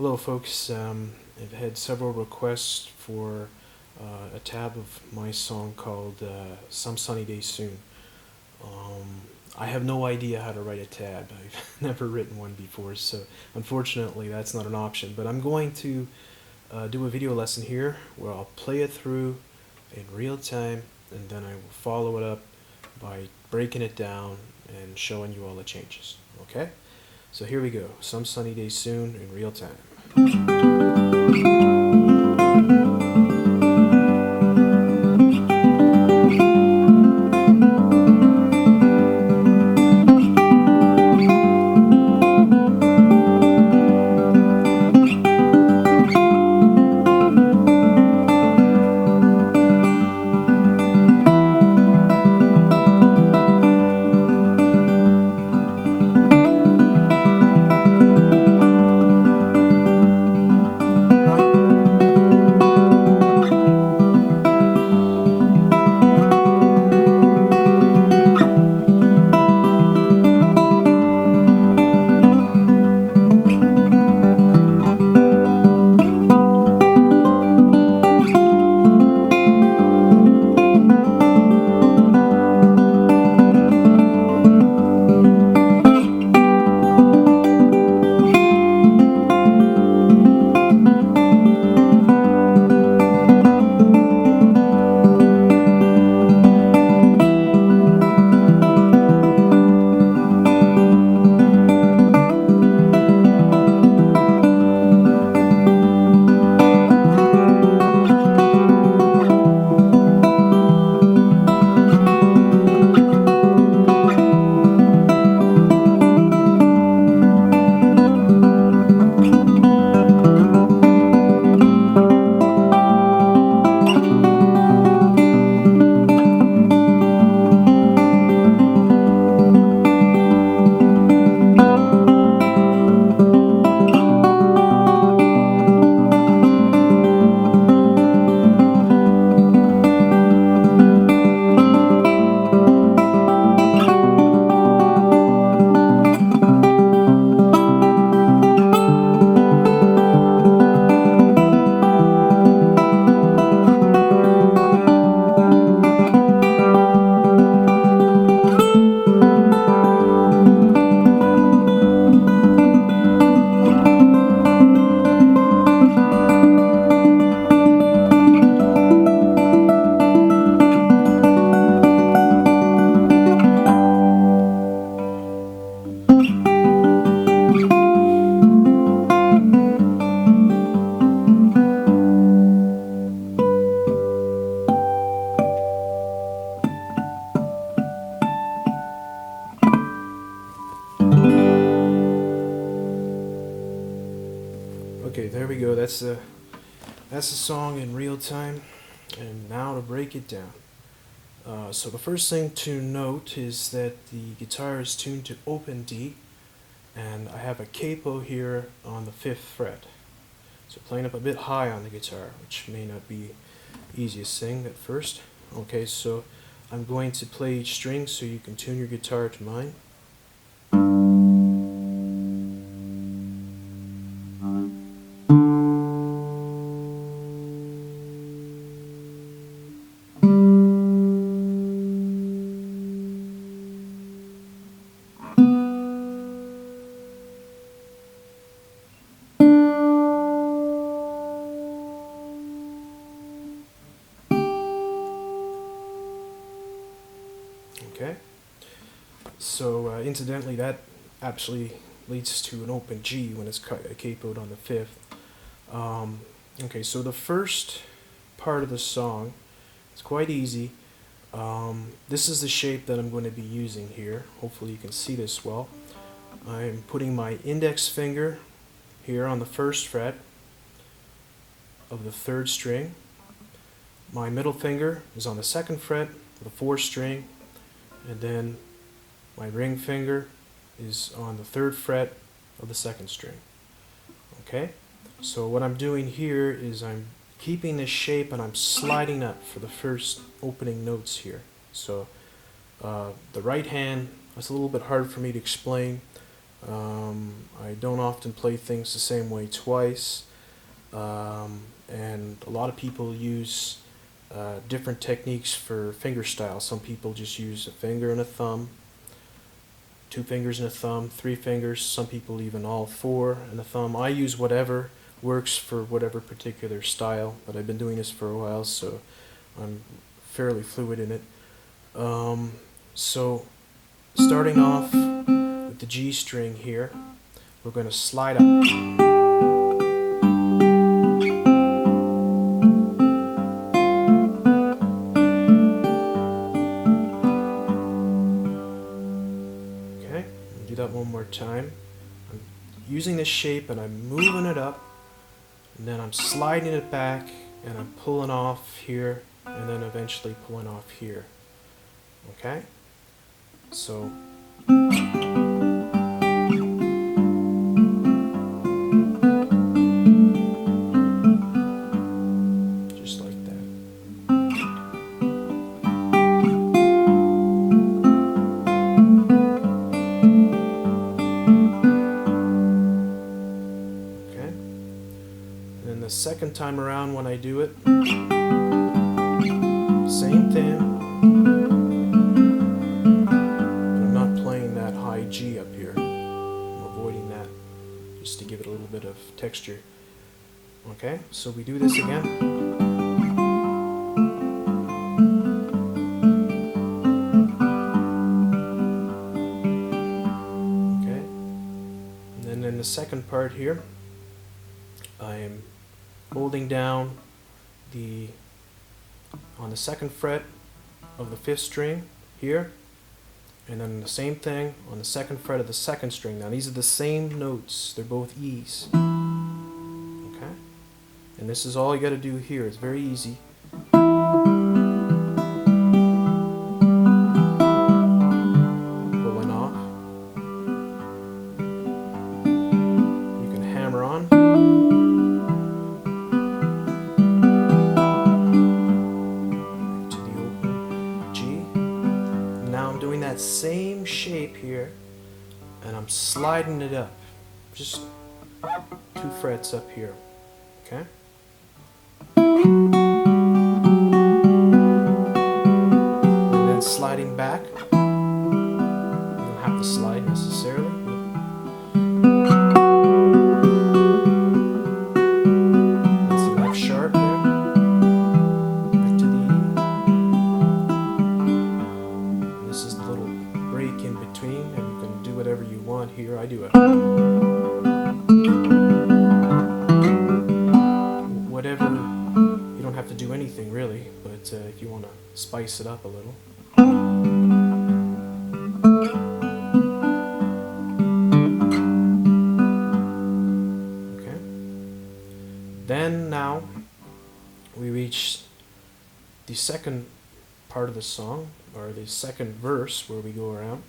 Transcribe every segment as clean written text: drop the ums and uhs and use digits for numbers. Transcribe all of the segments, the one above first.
Hello folks, I've had several requests for a tab of my song called Some Sunny Day Soon. I have no idea how to write a tab. I've never written one before, so unfortunately that's not an option. But I'm going to do a video lesson here where I'll play it through in real time, and then I will follow it up by breaking it down and showing you all the changes. Okay? So here we go. Some Sunny Day Soon in real time. Okay, there we go. That's the song in real time. And now to break it down. So the first thing to note is that the guitar is tuned to open D, and I have a capo here on the 5th fret. So playing up a bit high on the guitar, which may not be the easiest thing at first. Okay, so I'm going to play each string so you can tune your guitar to mine. Okay, so incidentally, that actually leads to an open G when it's capoed on the 5th. Okay, so the first part of the song is quite easy. This is the shape that I'm going to be using here. Hopefully you can see this well. I'm putting my index finger here on the 1st fret of the 3rd string. My middle finger is on the 2nd fret of the 4th string. And then my ring finger is on the 3rd fret of the 2nd string. Okay? So what I'm doing here is I'm keeping this shape and I'm sliding up for the first opening notes here. So the right hand, that's a little bit hard for me to explain. I don't often play things the same way twice, and a lot of people use different techniques for fingerstyle. Some people just use a finger and a thumb, 2 fingers and a thumb, 3 fingers, some people even all 4 and a thumb. I use whatever works for whatever particular style, but I've been doing this for a while, so I'm fairly fluid in it. So starting off with the G string here, we're going to slide up. Do that one more time. I'm using this shape and I'm moving it up, and then I'm sliding it back and I'm pulling off here, and then eventually pulling off here. Okay? So just like that. And the second time around when I do it, same thing, but I'm not playing that high G up here. I'm avoiding that just to give it a little bit of texture. Okay, so we do this again. Okay, and then in the second part here, I am holding down on the 2nd fret of the 5th string here, and then the same thing on the 2nd fret of the 2nd string. Now these are the same notes, they're both E's. Okay? And this is all you got to do here. It's very easy. Pulling off. You can hammer on. That same shape here, and I'm sliding it up, just 2 frets up here. Okay, and then sliding back. You don't have to slide necessarily. That's the F sharp there. Back to the E. This is the little break in between, and you can do whatever you want here. I do it. Whatever, you don't have to do anything really, but if you want to spice it up a little. Okay. Then now we reach the second part of the song, or the second verse where we go around.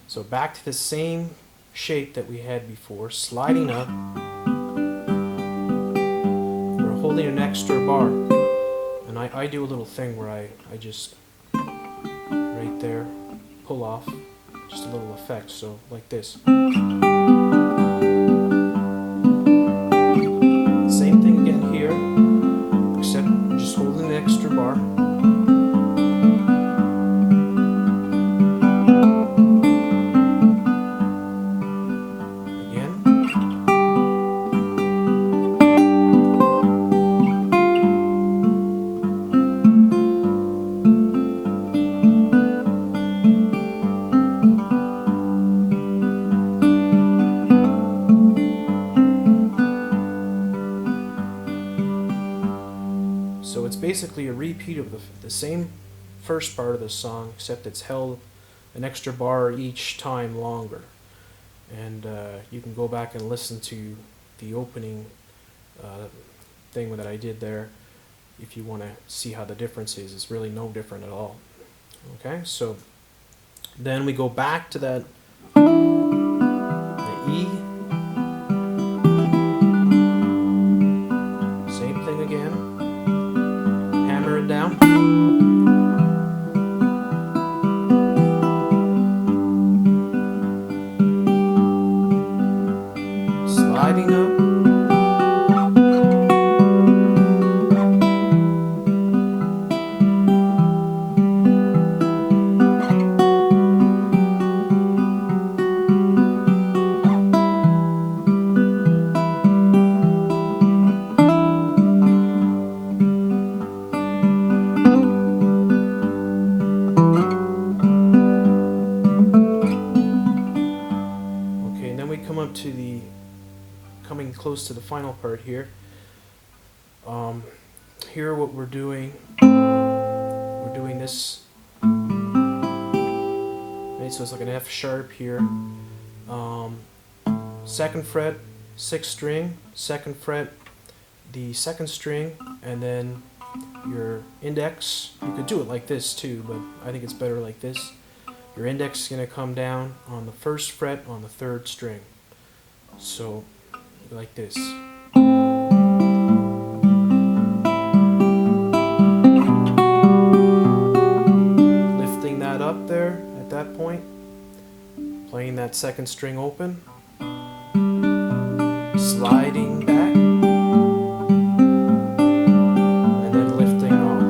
So back to the same shape that we had before, sliding up. We're holding an extra bar. And I do a little thing where I just, right there, pull off, just a little effect, so like this. Same thing again here, except I'm just holding an extra bar. So it's basically a repeat of the same first part of the song, except it's held an extra bar each time longer. And you can go back and listen to the opening thing that I did there if you want to see how the difference is. It's really no different at all. Okay, so then we go back to that the E. Same thing again. Hammer it down. sliding up. To the coming close to the final part here. Here what we're doing this, right? So it's like an F sharp here. Second fret, sixth string, second fret, the second string, and then your index. You could do it like this too, but I think it's better like this. Your index is going to come down on the first fret on the third string. So, like this. Lifting that up there at that point, playing that second string open, sliding back, and then lifting off,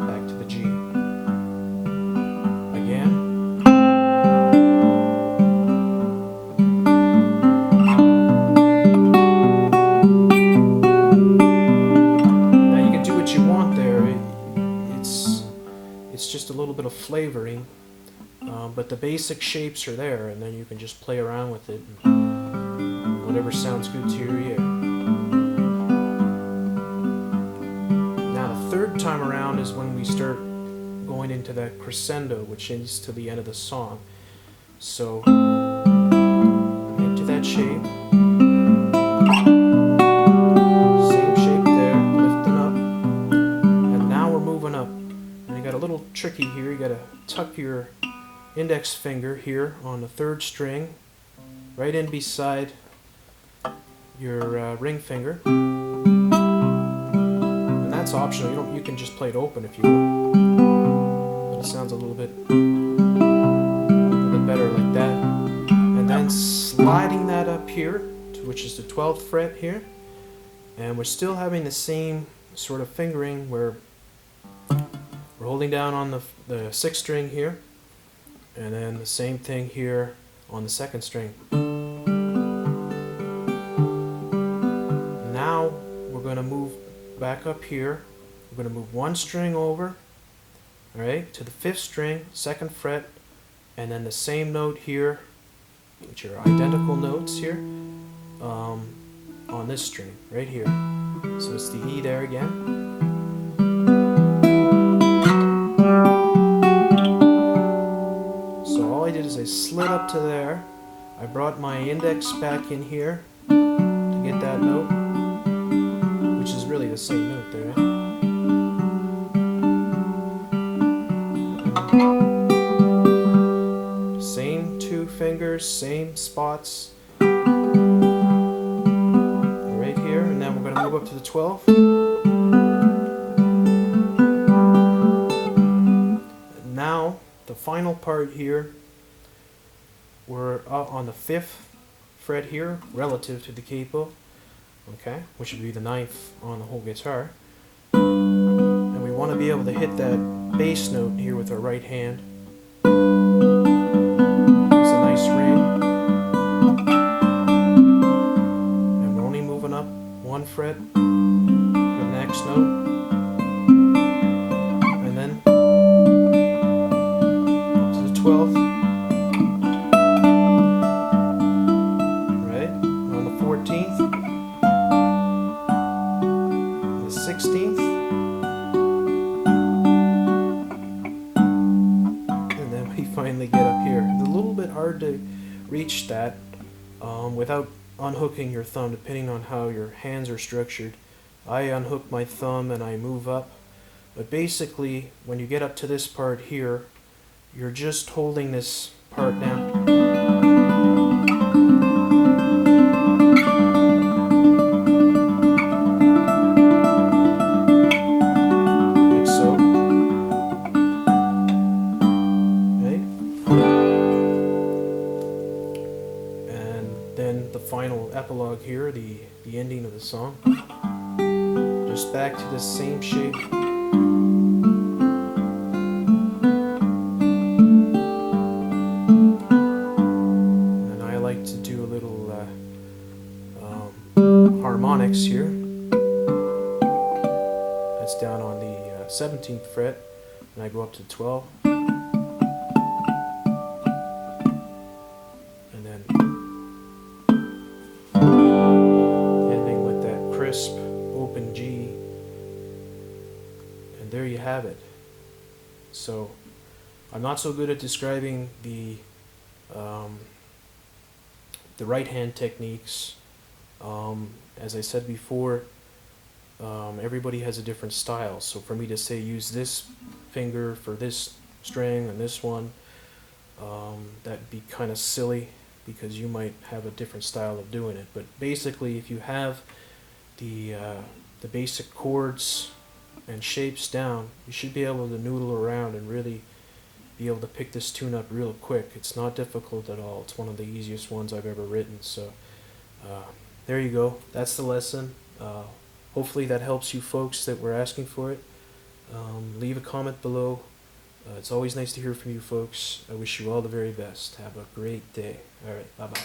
back to the G. Again. Just a little bit of flavoring, but the basic shapes are there, and then you can just play around with it, and whatever sounds good to your ear. Now the third time around is when we start going into that crescendo, which is to the end of the song. So into that shape, same shape there, lifting up, and now we're moving up. Got a little tricky here. You got to tuck your index finger here on the third string, right in beside your ring finger, and that's optional. You can just play it open if you want, but it sounds a little bit better like that. And then sliding that up here, which is the 12th fret here, and we're still having the same sort of fingering where we're holding down on the sixth string here, and then the same thing here on the second string. Now we're going to move back up here. We're going to move one string over, all right, to the fifth string, second fret, and then the same note here, which are identical notes here, on this string right here. So it's the E there again. I slid up to there. I brought my index back in here to get that note, which is really the same note there. Same two fingers, same spots right here, and then we're going to move up to the 12th. And now the final part here. We're on the 5th fret here, relative to the capo, okay, which would be the 9th on the whole guitar. And we want to be able to hit that bass note here with our right hand. It's a nice ring. And we're only moving up one fret for the next note. And then up to the 12th. Finally get up here. It's a little bit hard to reach that without unhooking your thumb, depending on how your hands are structured. I unhook my thumb and I move up, but basically when you get up to this part here, you're just holding this part down. final epilogue here, the ending of the song. Just back to the same shape. And I like to do a little harmonics here. That's down on the 17th fret, and I go up to 12. And then ending with that crisp open G. And there you have it. So I'm not so good at describing the right hand techniques. As I said before, everybody has a different style. So for me to say use this finger for this string and this one, that'd be kind of silly because you might have a different style of doing it. But basically, if you have the basic chords and shapes down, you should be able to noodle around and really be able to pick this tune up real quick. It's not difficult at all. It's one of the easiest ones I've ever written. So there you go. That's the lesson. Hopefully that helps you folks that were asking for it. Leave a comment below. It's always nice to hear from you folks. I wish you all the very best. Have a great day. All right, bye-bye.